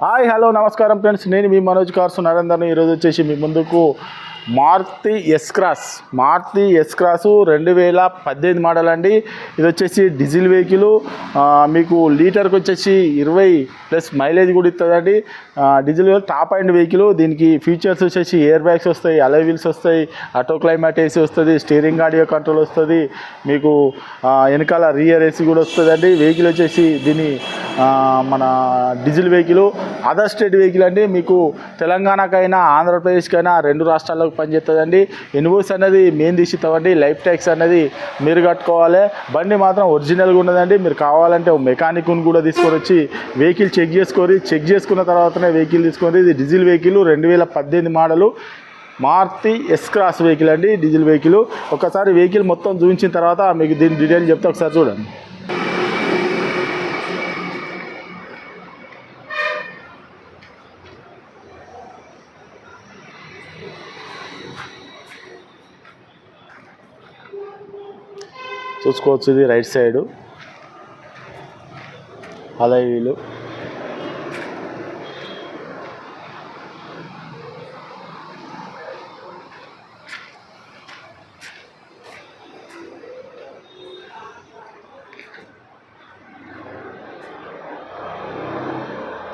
Hi hello నమస్కారం friends, నేను మీ Manoj cars నరేందర్ని. ఈరోజు వచ్చేసి మీ ముందుకు మారుతి ఎస్ క్రాస్ 2018 మోడల్ అండి. ఇది వచ్చేసి డీజిల్ వెహికల్. మీకు లీటర్కి వచ్చేసి 20+ మైలేజ్ కూడా ఇస్తుందండి. Diesel top end vehicle. దీనికి ఫీచర్స్ వచ్చేసి ఎయిర్ బ్యాగ్స్ వస్తాయి, అలై వీల్స్ వస్తాయి, ఆటో క్లైమేట్ ఏసీ వస్తుంది, స్టీరింగ్ ఆడియో కంట్రోల్ వస్తుంది, మీకు వెనకాల రియర్ ఏసీ కూడా వస్తుందండి. వెహికల్ వచ్చేసి దీని మన diesel vehicle other state vehicle అండి. మీకు తెలంగాణకైనా ఆంధ్రప్రదేశ్కైనా 2 రాష్ట్రాలకు పనిచేస్తుందండి. ఇన్వాయిస్ అనేది మేము తీసిస్తామండి. లైఫ్ ట్యాక్స్ అనేది మీరు కట్టుకోవాలి. బండి మాత్రం ఒరిజినల్గా ఉన్నదండి. మీరు కావాలంటే మెకానిక్ని కూడా తీసుకొని వచ్చి వెహికల్ చెక్ చేసుకున్న తర్వాతనే వెహికల్ తీసుకొని. ఇది diesel vehicle 2018 model Maruti S cross vehicle అండి, డీజిల్ వెహికల్. ఒకసారి వెహికల్ మొత్తం చూపించిన తర్వాత మీకు దీని డీటెయిల్ చెప్తే ఒకసారి చూడండి. చూసుకోవచ్చు, ఇది రైట్ సైడు అలై వీలు.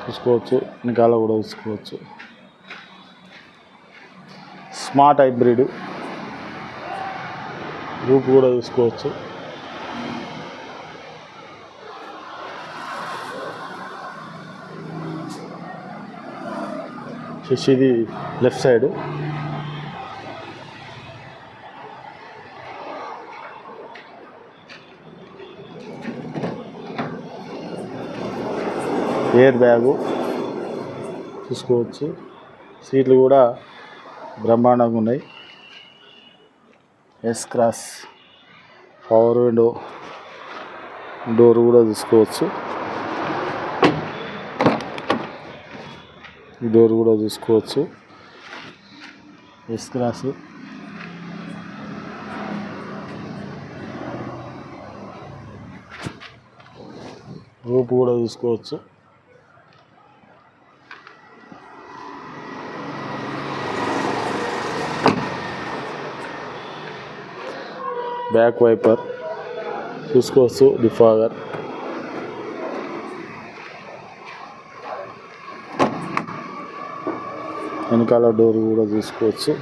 చూసుకోవచ్చు, వెనకాల కూడా చూసుకోవచ్చు. స్మార్ట్ హైబ్రిడ్ రూప్ కూడా చూసుకోవచ్చు. ఇది లెఫ్ట్ సైడ్. ఎయిర్ బ్యాగు చూసుకోవచ్చు. సీట్లు కూడా బ్రహ్మాండంగా ఉన్నాయి. S cross power window door కూడా చూసుకోవచ్చు. డోర్ కూడా చూసుకోవచ్చు. ఎస్ క్రాస్ రూప్ కూడా చూసుకోవచ్చు. బ్యాక్ వైపర్ చూసుకోవచ్చు. డిఫాగర్ వెనకాల డోర్ కూడా చూసుకోవచ్చు.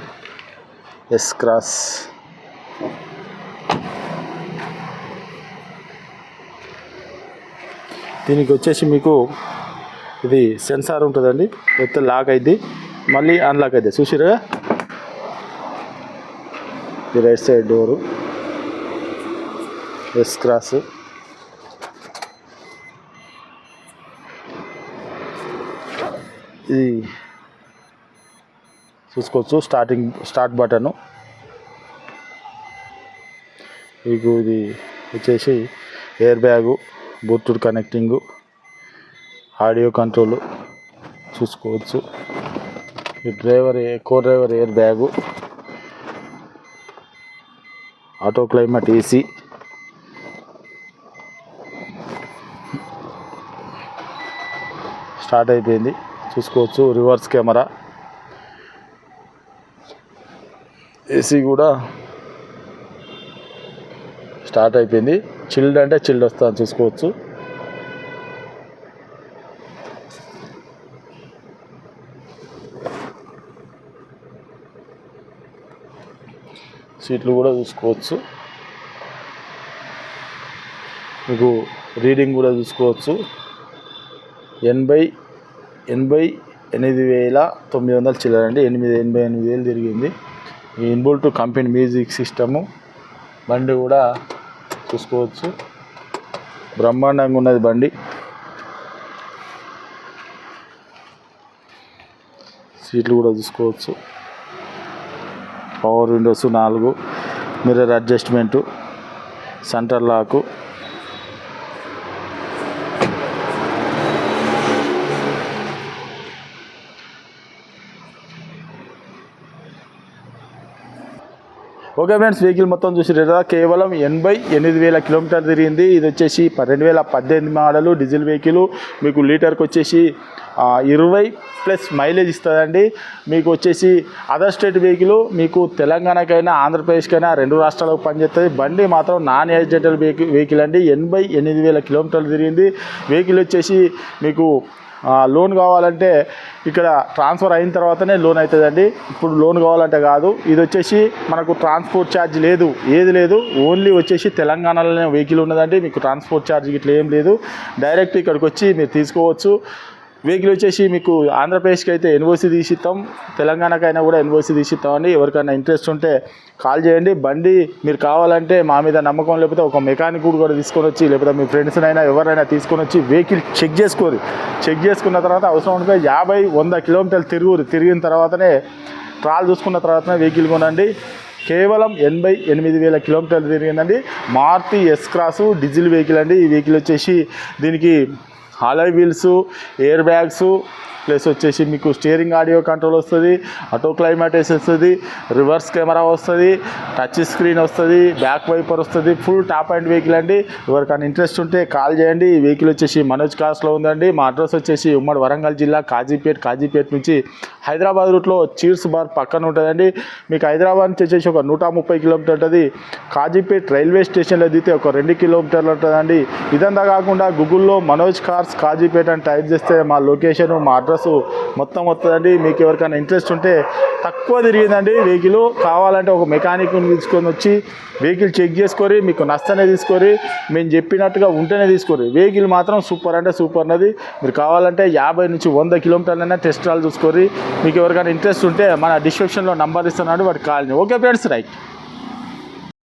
ఎస్ క్రాస్ దీనికి వచ్చేసి మీకు ఇది సెన్సార్ ఉంటుందండి. మొత్తం లాక్ అయింది, మళ్ళీ అన్లాక్ అయితే చూసిరుగా. ఇది right side door. S cross ఇది చూసుకోవచ్చు. Start button. మీకు ఇది వచ్చేసి air bag, Bluetooth connecting, audio control చూసుకోవచ్చు. ఈ co driver air bag, auto climate AC, start అయిపోయింది చూసుకోవచ్చు. రివర్స్ కెమెరా, ఏసీ కూడా స్టార్ట్ అయిపోయింది. చిల్డ్ అంటే చిల్డ్ వస్తుంది చూసుకోవచ్చు. సీట్లు కూడా చూసుకోవచ్చు. మీకు రీడింగ్ కూడా చూసుకోవచ్చు. 88,900 చిల్లర అండి. 88,000 తిరిగింది. ఈ ఇన్బుల్ట్ కంపెనీ మ్యూజిక్ సిస్టము. బండి కూడా చూసుకోవచ్చు, బ్రహ్మాండంగా ఉన్నది బండి. సీట్లు కూడా చూసుకోవచ్చు. Power Windows 4, mirror adjustment, centre లాకు, ఓకే ఫ్రెండ్స్, వెహికల్ మొత్తం చూసి కదా కేవలం 88,000 కిలోమీటర్ తిరిగింది. ఇది వచ్చేసి 2018 మోడలు డీజిల్ వెహికల్. మీకు లీటర్కి వచ్చేసి 20+ మైలేజ్ ఇస్తుందండి. మీకు వచ్చేసి అదర్ స్టేట్ వెహికల్ మీకు తెలంగాణకైనా ఆంధ్రప్రదేశ్కైనా 2 రాష్ట్రాలకు పనిచేస్తుంది. బండి మాత్రం నాన్ యాక్సిడెంటల్ వెహికల్ అండి. 88,000 కిలోమీటర్లు తిరిగింది. వెహికల్ వచ్చేసి మీకు లోన్ కావాలంటే ఇక్కడ ట్రాన్స్ఫర్ అయిన తర్వాతనే లోన్ అవుతుందండి. ఇప్పుడు లోన్ కావాలంటే కాదు. ఇది వచ్చేసి మనకు ట్రాన్స్పోర్ట్ ఛార్జ్ లేదు, ఏది లేదు. ఓన్లీ వచ్చేసి తెలంగాణలోనే వెహికల్ ఉన్నదండి. మీకు ట్రాన్స్పోర్ట్ ఛార్జ్ ఇట్లా ఏం లేదు. డైరెక్ట్ ఇక్కడికి వచ్చి మీరు తీసుకోవచ్చు. వెహికల్ వచ్చేసి మీకు ఆంధ్రప్రదేశ్కి అయితే ఎన్ఓసి తీసిస్తాం, తెలంగాణకైనా కూడా ఎన్ఓసి తీసిస్తామండి. ఎవరికైనా ఇంట్రెస్ట్ ఉంటే కాల్ చేయండి. బండి మీరు కావాలంటే మా మీద నమ్మకం లేకపోతే ఒక మెకానిక్ కూడా తీసుకొని వచ్చి, లేకపోతే మీ ఫ్రెండ్స్నైనా ఎవరైనా తీసుకొని వచ్చి వెహికల్ చెక్ చేసుకోరు. చెక్ చేసుకున్న తర్వాత అవసరం ఉంటే 50-100 కిలోమీటర్లు తిరిగిన తర్వాతనే ట్రాల్ చూసుకున్న తర్వాతనే వెహికల్ కొనండి. కేవలం 88,000 కిలోమీటర్లు తిరిగిందండి. మారుతి S-క్రాస్ డీజిల్ వెహికల్ అండి. ఈ వెహికల్ వచ్చేసి దీనికి alloy wheels, air bags plus వచ్చేసి మీకు స్టీరింగ్ ఆడియో కంట్రోల్ వస్తుంది, ఆటో క్లైమాటిక్స్ వస్తుంది, రివర్స్ కెమెరా వస్తుంది, టచ్ స్క్రీన్ వస్తుంది, బ్యాక్ వైపర్ వస్తుంది. ఫుల్ టాప్ అండ్ వెహికల్ అండి. ఎవరికైనా ఇంట్రెస్ట్ ఉంటే కాల్ చేయండి. ఈ వెహికల్ వచ్చేసి మనోజ్ కార్స్లో ఉందండి. మా అడ్రస్ వచ్చేసి ఉమ్మడి వరంగల్ జిల్లా కాజీపేట నుంచి హైదరాబాద్ రూట్లో చీర్స్ బార్ పక్కన ఉంటుందండి. మీకు హైదరాబాద్ నుంచి వచ్చేసి ఒక 130 కిలోమీటర్ ఉంటుంది. కాజీపేట రైల్వే స్టేషన్లో దిగితే ఒక 2 కిలోమీటర్లు ఉంటుందండి. ఇదంతా కాకుండా గూగుల్లో మనోజ్ కార్స్ కాజీపేట అని టైప్ చేస్తే మా లొకేషన్, మా అడ్రస్ మొత్తం వస్తుందండి. మీకు ఎవరికైనా ఇంట్రెస్ట్ ఉంటే తక్కువ తిరిగిందండి వెహికల్. కావాలంటే ఒక మెకానిక్ని తీసుకొని వచ్చి వెహికల్ చెక్ చేసుకొని మీకు నష్టనే తీసుకొని మేము చెప్పినట్టుగా ఉంటేనే తీసుకోరు. వెహికల్ మాత్రం సూపర్ అంటే సూపర్ ఉన్నది. మీరు కావాలంటే 50-100 కిలోమీటర్లైనా టెస్ట్ డ్రైవ్ చూసుకొని మీకు ఎవరికైనా ఇంట్రెస్ట్ ఉంటే మన డిస్క్రిప్షన్లో నంబర్ ఇస్తున్నాడు, వాటికి కాల్ చేయండి. Okay friends, right.